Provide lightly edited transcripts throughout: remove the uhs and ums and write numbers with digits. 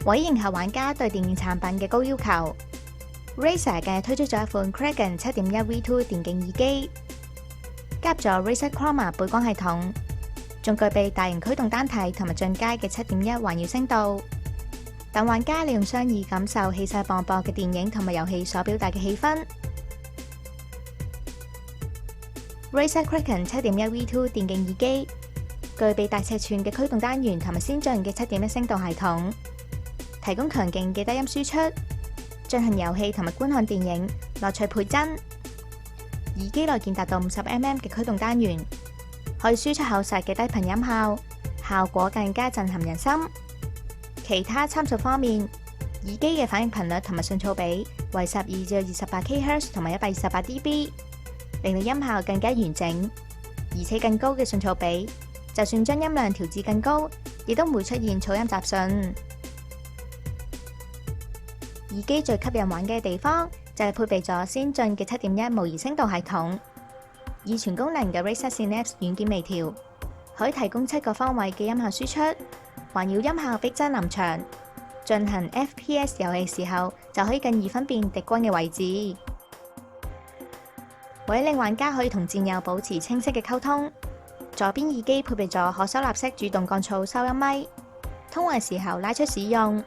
為迎合玩家對電競產品嘅高要求，Razer 嘅推出咗一款 Kraken 7.1 V2 電競耳機，加入咗 Razer Chroma 背光系統，仲具備大型驅動單體同埋進階嘅7.1環繞聲道，等玩家利用雙耳感受氣勢磅礴嘅電影同埋遊戲所表達嘅氣氛。Razer Kraken 7.1 V2 電競耳機具備大尺寸嘅驅動單元同埋先進嘅7.1聲道系統，提供強勁嘅低音輸出，進行遊戲同埋觀看電影，樂趣倍增。耳機內建達到50mm 嘅驅動單元，可以輸出厚實嘅低頻音效，效果更加震撼人心。其他參數方面，耳機嘅反應頻率同埋信噪比為12至28 kHz 同埋128 dB， 令到音效更加完整，而且更高嘅信噪比，就算將音量調至更高，亦都唔會出現噪音雜訊。耳機最吸引玩嘅地方就係配備咗先進嘅7.1模擬聲道系統，以全功能嘅 Razer Synapse 軟件微調，可以提供7個方位嘅音效輸出，環繞音效逼真臨場。進行 FPS 遊戲時候就可以更易分辨敵軍嘅位置。為令玩家可以同戰友保持清晰嘅溝通，左邊耳機配備咗可收納式主動降噪收音咪，通話時候拉出使用。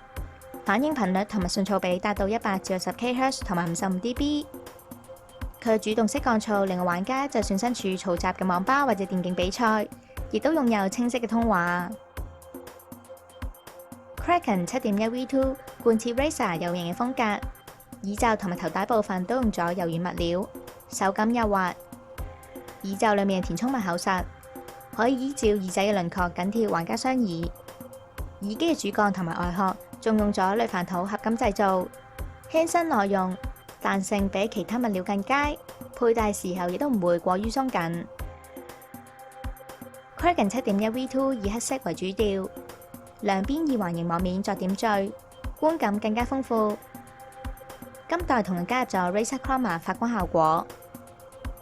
反應頻率同埋信噪比達到100至60 kHz 同埋55 dB。佢嘅主動式降噪令到玩家就算身處嘈雜嘅網吧或者電競比賽，亦都擁有清晰嘅通話。Kraken 7.1 V2 貫徹 Razer 有型嘅風格，耳罩同埋頭帶部分都用咗柔軟物料，手感幼滑。耳罩裏面嘅填充物厚實，可以依照耳仔嘅輪廓緊貼玩家雙耳。耳機嘅主幹同埋外殼仲用咗鋁箔土合金製造，輕身耐用，彈性比其他物料更佳，佩戴時候亦都唔會過於鬆緊。Kraken 7.1 V2 以黑色為主調，兩邊耳環熒幕面作點綴，觀感更加豐富。今代同樣加入咗 Razer Chroma 發光效果，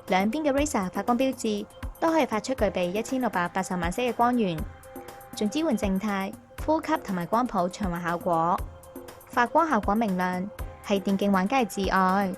兩邊嘅 Razer 發光標誌都可以發出具備1680萬色嘅光源，仲支援靜態、呼吸同埋光譜循環效果，發光效果明亮，係電競玩家嘅摯愛。